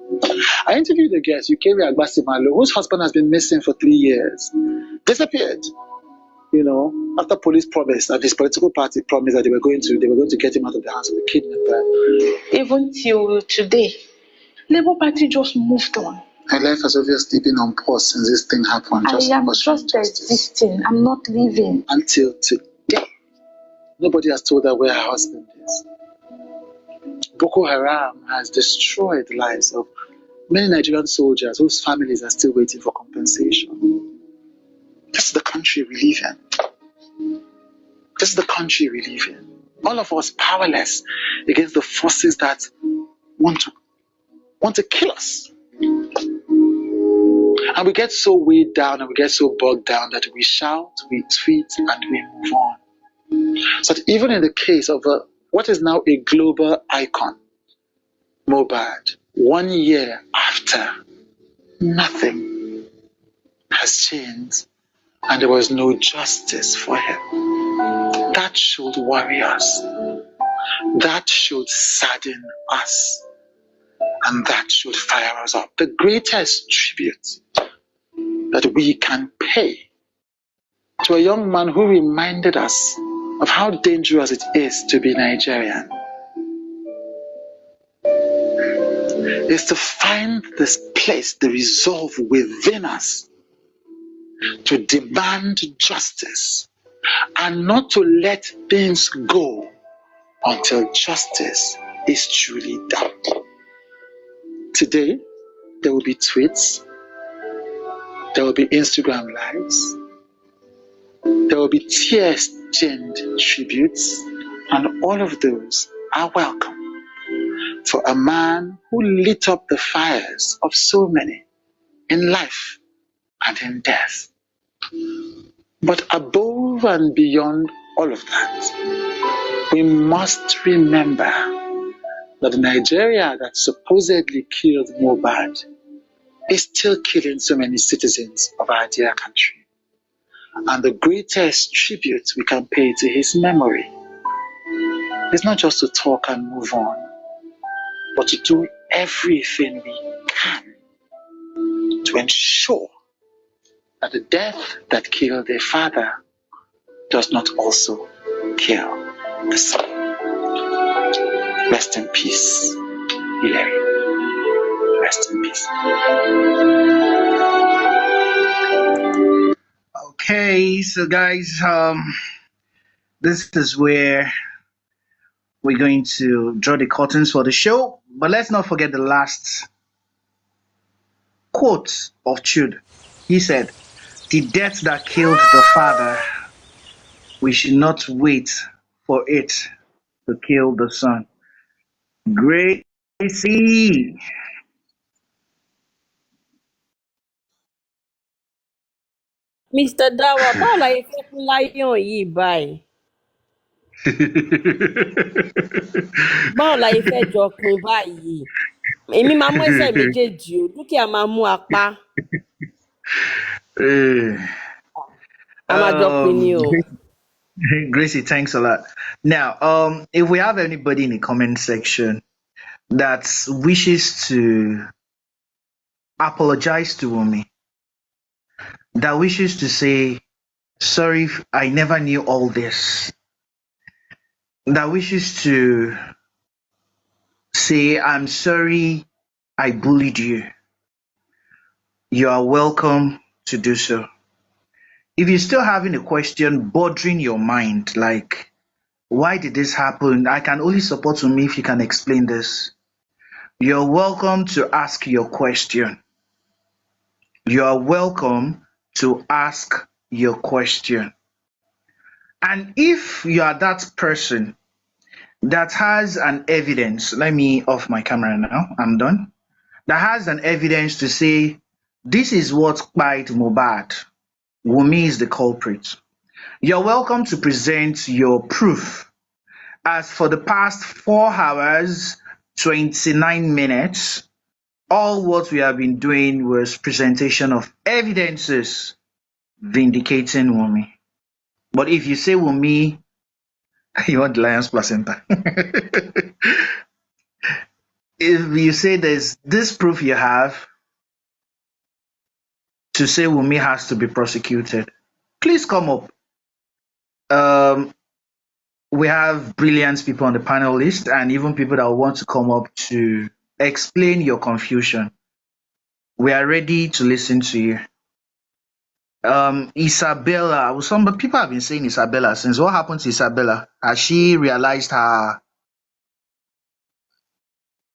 I interviewed a guest, Ukeri Agbasimalo, whose husband has been missing for 3 years. Disappeared. You know, after police promised, and his political party promised that they were going to get him out of the hands of the kidnapper. Even till today, Labour Party just moved on. My life has obviously been on pause since this thing happened. I am just existing. I'm not living. Until today, nobody has told her where her husband is. Boko Haram has destroyed the lives of many Nigerian soldiers whose families are still waiting for compensation. This is the country we live in. This is the country we live in. All of us powerless against the forces that want to kill us. And we get so weighed down and we get so bogged down that we shout, we tweet, and we move on. So that even in the case of what is now a global icon, Mohbad, 1 year after, nothing has changed. And there was no justice for him. That should worry us. That should sadden us. And that should fire us up. The greatest tribute that we can pay to a young man who reminded us of how dangerous it is to be Nigerian is to find this place, the resolve within us to demand justice and not to let things go until justice is truly done. Today, there will be tweets, there will be Instagram lives, there will be tear-stained tributes, and all of those are welcome for a man who lit up the fires of so many in life and in death. But above and beyond all of that, we must remember that the Nigeria that supposedly killed Mohbad is still killing so many citizens of our dear country. And the greatest tribute we can pay to his memory is not just to talk and move on, but to do everything we can to ensure that the death that killed a father does not also kill the son. Rest in peace, Hilary. Rest in peace. Okay, so guys, this is where we're going to draw the curtains for the show. But let's not forget the last quote of Chud. He said, "The death that killed the father, we should not wait for it to kill the son." Gracie. Mr. Dawa, báwo la yẹ fẹ́ fún Lion yìí báyìí? Báwo la yẹ fẹ́ jọ pin báyìí? Èmi máa mú ẹsẹ̀ méjèèjì o, dúkìá máa mú apá. A máa jọ pin ni o. Gracie, thanks a lot. Now, if we have anybody in the comment section that wishes to apologize to Wumi, that wishes to say, sorry, I never knew all this, that wishes to say, I'm sorry I bullied you, you are welcome to do so. If you're still having a question bothering your mind, like, why did this happen? I can only support Wumi if you can explain this. You're welcome to ask your question. You are welcome to ask your question. And if you are that person that has an evidence, let me off my camera now, I'm done, that has an evidence to say, this is what killed Mohbad, Wumi is the culprit. You're welcome to present your proof. As for the past 4 hours, 29 minutes, all what we have been doing was presentation of evidences vindicating Wumi. But if you say Wumi, you want the lion's placenta. If you say there's this proof you have to say Wumi has to be prosecuted, please come up. We have brilliant people on the panel list and even people that want to come up to explain your confusion. We are ready to listen to you. Isabella, some people have been saying Isabella since. What happened to Isabella? Has she realized her?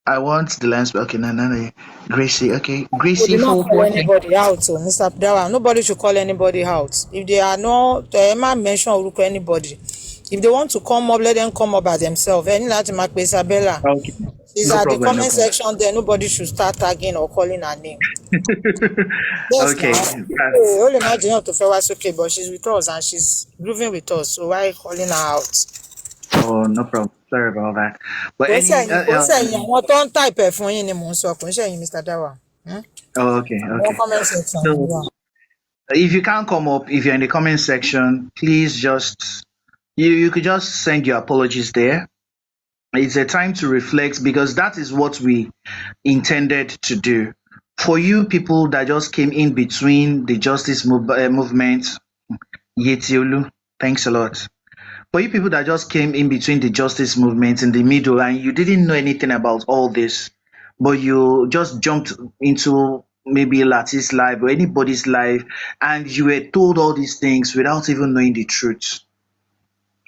I want the lens. Okay, no. Gracie, okay. We Gracie, did not for call watching. anybody out, so Mr. Dawa. Nobody should call anybody out. If they are not, Emma mention or anybody. If they want to come up, let them come up by themselves. Any like Mark Isabella. Okay, She's no at the problem, no comment problem. section there. Nobody should start tagging or calling her name. Yes, Okay, now. Only imagine not to feel okay, but she's with us and she's grooving with us. So why calling her out? oh, no problem. Sorry about that. But Kò any, sẹ́yìn àwọn tó ń type ẹ̀ fún yín ni mò ń sọ, kò ń ṣẹ̀yìn Mr. Dawa. okay. Àwọn comment section ni So wà. if you can't come up, if you're in the comment section, please just you could just send your apologies there. It's a time to reflect because that is what we intended to do. For you people that just came in between the justice movement, Yetiolu, thanks a lot. For you people that just came in between the justice movement in the middle and you didn't know anything about all this, but you just jumped into maybe Lati's life or anybody's life and you were told all these things without even knowing the truth.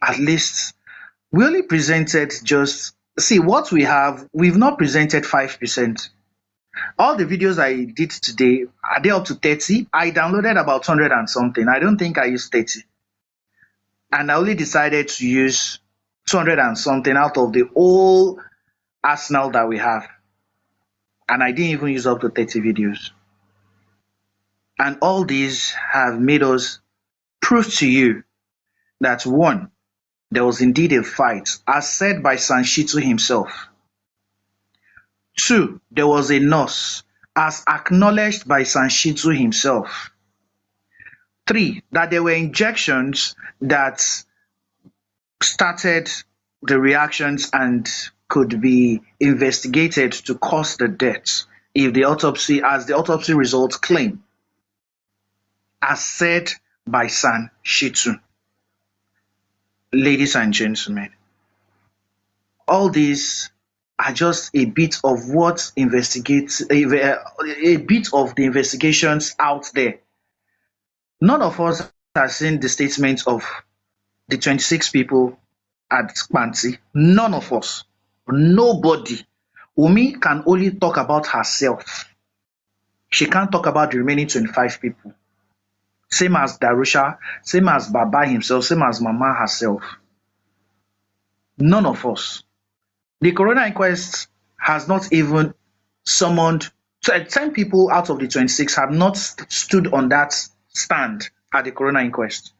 At least we only presented just, see what we have, we've not presented 5%. All the videos I did today, are they up to 30? I downloaded about 100 and something. I don't think I used 30. And I only decided to use 200 and something out of the whole arsenal that we have. And I didn't even use up to 30 videos. And all these have made us prove to you that one, there was indeed a fight, as said by Sanshitu himself. Two, there was a nurse, as acknowledged by Sanshitu himself. Three, that there were injections that started the reactions and could be investigated to cause the death if the autopsy, as the autopsy results claim, as said by Sanshitu. Ladies and gentlemen, all these are just a bit of what investigates a bit of the investigations out there. None of us has seen the statements of the 26 people at Kpanti. None of us. Nobody. Umi can only talk about herself. She can't talk about the remaining 25 people. Same as Darusha, same as Baba himself, same as Mama herself. None of us. The coroner inquest has not even summoned, so 10 people out of the 26 have not stood on that stand at the coroner inquest.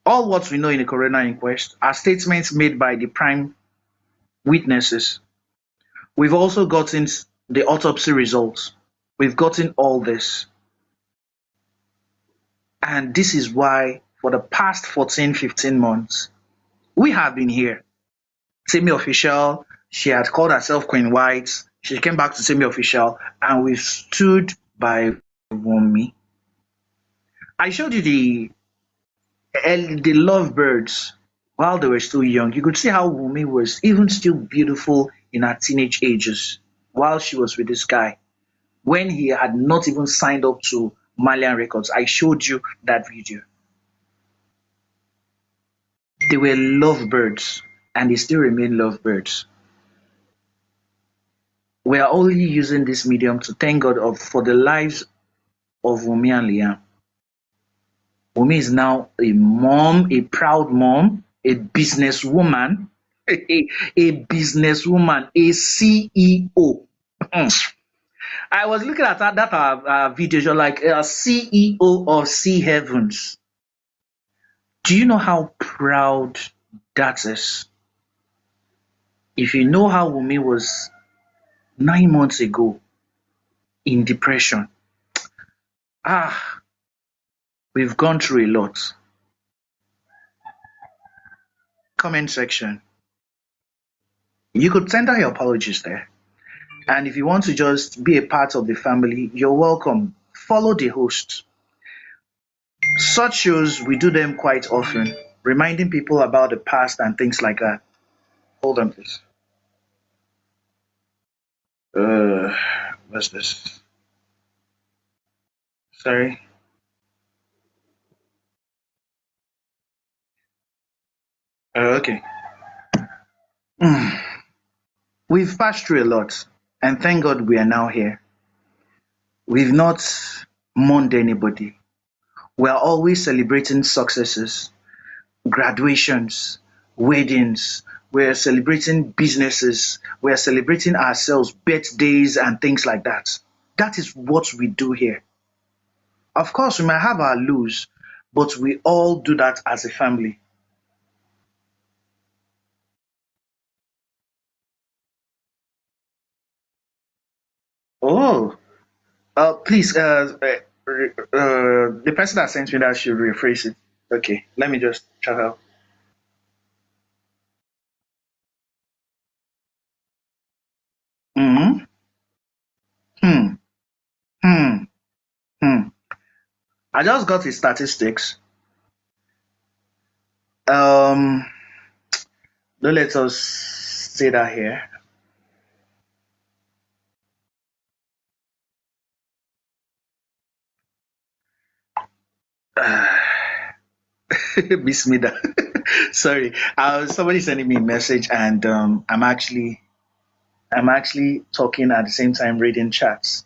All what we know in the coroner inquest are statements made by the prime witnesses. We've also gotten the autopsy results. We've gotten all this. And this is why for the past 14, 15 months, we have been here. Semi-official, she had called herself Queen White. She came back to semi-official, and we stood by Wunmi. I showed you the lovebirds while they were still young. You could see how Wunmi was even still beautiful in her teenage ages while she was with this guy, when he had not even signed up to Malian Records. I showed you that video. They were lovebirds, and they still remain lovebirds. We are only using this medium to thank God for the lives of Wunmi and Liam. Wunmi is now a mom, a proud mom, a businesswoman, a businesswoman, a CEO. I was looking at that video, you're like a CEO of Sea Heavens. Do you know how proud that is? If you know how Wunmi was 9 months ago in depression, we've gone through a lot. Comment section. You could tender your apologies there. And if you want to just be a part of the family, you're welcome. Follow the host. Such shows, we do them quite often, reminding people about the past and things like that. Hold on, please. What's this? Sorry. Okay. We've passed through a lot, and thank God we are now here. We've not mourned anybody. We are always celebrating successes, graduations, weddings. We're celebrating businesses. We're celebrating ourselves, birthdays, and things like that. That is what we do here. Of course, we might have our lows, but we all do that as a family. Oh, please, the person that sent me that should rephrase it. Okay, let me just shut up. Hmm. Hmm. Hmm. Hmm. I just got his statistics. Don't let us say that here. Bismillah. Sorry, somebody sending me a message, and I'm actually I'm actually talking at the same time reading chats.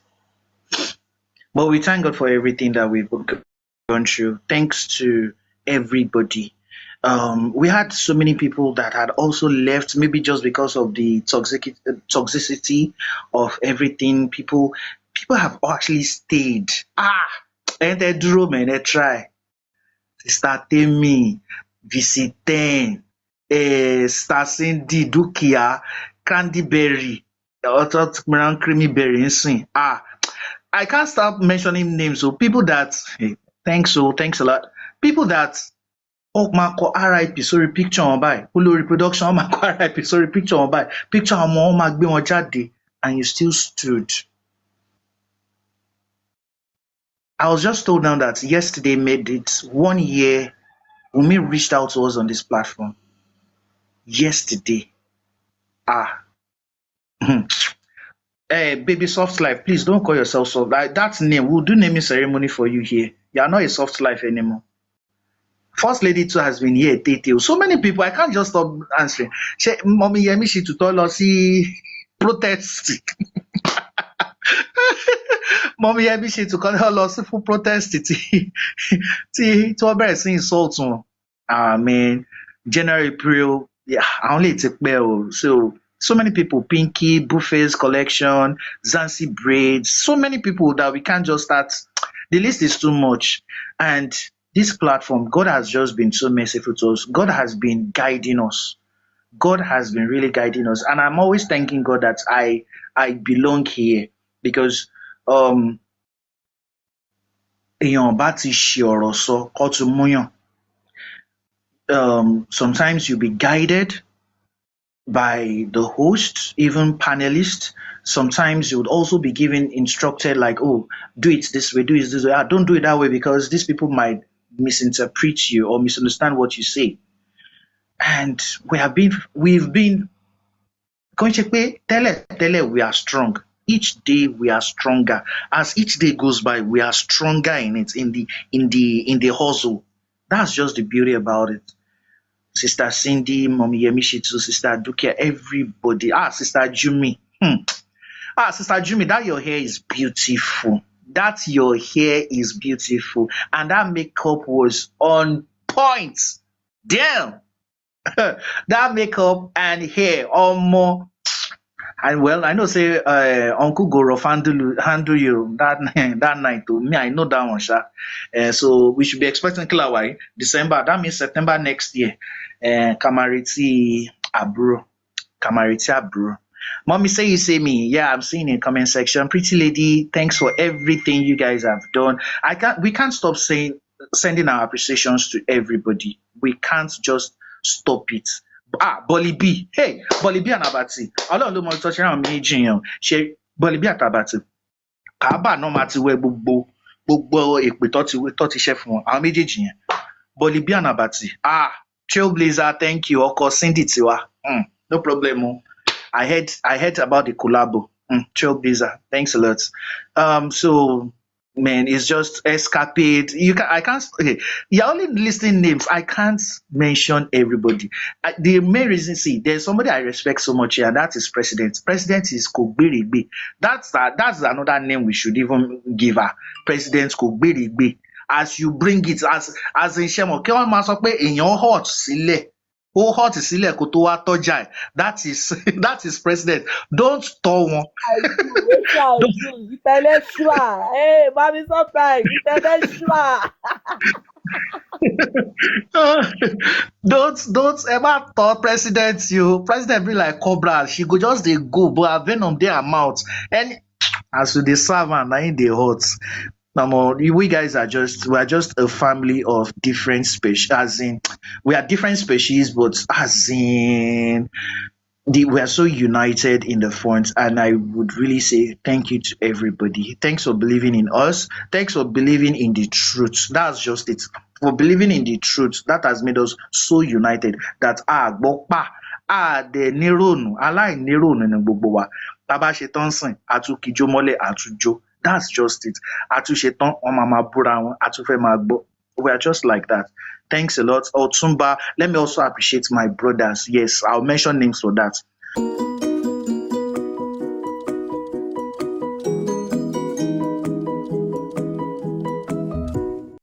But we thank God for everything that we've gone through. Thanks to everybody. We had so many people that had also left, maybe just because of the toxicity of everything. People have actually stayed. And they drew man, they try. Sister Temi, VC10, Star Cindy, Dukia, Candyberry, ọtọ mìíràn creamy berry ń sìn. I can't stop mentioning names. So people that thanks a lot. People that máa kọ RIP sórí picture wọn báyìí, olórí production wọn máa kọ RIP sórí picture wọn báyìí, picture àwọn ọmọ wọn máa gbé wọn jáde, and you still stood. I was just told now that yesterday made it 1 year. Wunmi reached out to us on this platform. Yesterday. Hey, baby soft life, please don't call yourself soft. That name, we'll do naming ceremony for you here. You are not a soft life anymore. First lady too has been here, Tete. So many people, I can't just stop answering. Mommy Yemi she to tell us protest. Mommy Yemi ṣe to kọ́ lọ sí fún protest tí wọ́n bẹ̀rẹ̀ sí insult wọn. Man, January, April, yeah, I only take pẹ́. So many people, Pinky, Buffet's collection, Zancy braids, so many people that we can't just start. The list is too much. And this platform, God has just been so merciful to us. God has been guiding us. God has been really guiding us. And I'm always thanking God that I belong here, because èèyàn bá ti ṣe ọ̀rọ̀ sọ kó tún múyàn. Sometimes you'll be guided by the host, even panelists. Sometimes you would also be given instructed like, oh, do it this way, do it this way. Don't do it that way because these people might misinterpret you or misunderstand what you say. And we've been going to pay tell we are strong. Each day we are stronger. As each day goes by, we are stronger in it, in the hustle. That's just the beauty about it. Sister Cindy, Mommy Yemi Shitu, Sister Dukia, everybody. Sister Jumi. Sister Jumi, that your hair is beautiful. That your hair is beautiful. And that makeup was on point. Damn. That makeup and hair more. And well, I know say Uncle Goro handle you that night too. Me, I know that one, sha. So we should be expecting Kilawai December. That means September next year. Kamariti Abro. Mommy say you say me. Yeah, I'm seeing in the comment section. Pretty lady, thanks for everything you guys have done. We can't stop sending our appreciations to everybody. We can't just stop it. Bolly B. Hey, Bolly B and Abati. Ọlọ́run ló mọ ìtọ́ ṣe ráwọn méjì yẹn. Ṣé Bolly B àti Abati? Kàábà náà máa ti wẹ gbogbo èpè tó ti ṣẹ́ fún wọn. Àwọn méjèèjì yẹn. Bolly B and Abati. Trailblazer, thank you. Ọkọ Cindy tiwa. No problem. I heard about the collabo. Trailblazer, thanks a lot. So man, it's just escapade. Okay, you're only listing names. I can't mention everybody. The main reason, see, there's somebody I respect so much here, and that is President. President is Kogberigbe. That's another name we should even give her. President Kogberigbe. As you bring it, as in Shemo, kí wọ́n máa sọ pé èèyàn hot sílẹ̀. Ó hot sílẹ̀ kó tó wá tọ́jà ẹ̀. That is President. Don't tọ́ wọn. I do. Intellectual. Hey, mommy, sometimes intellectual. Don't ever thought President be like Cobra. She go just dey go, but her venom dey her mouth. And as we dey serve am, na im dey hot. We guys we are just a family of different species. As in, we are different species, but as in, we are so united in the front, and I would really say thank you to everybody. Thanks for believing in us. Thanks for believing in the truth. That's just it. For believing in the truth, that has made us so united that de nírònú aláìnírònú ní gbogbo wa. Tá bá ṣe tán sìn, àtúnkìjó mọ́lẹ̀ àtúnjó. That's just it. Àtúnṣe tán, wọ́n máa búra wọn, àtúnfẹ́ máa gbọ́. We are just like that. Thanks a lot. Otumba, let me also appreciate my brothers. Yes, I'll mention names for that.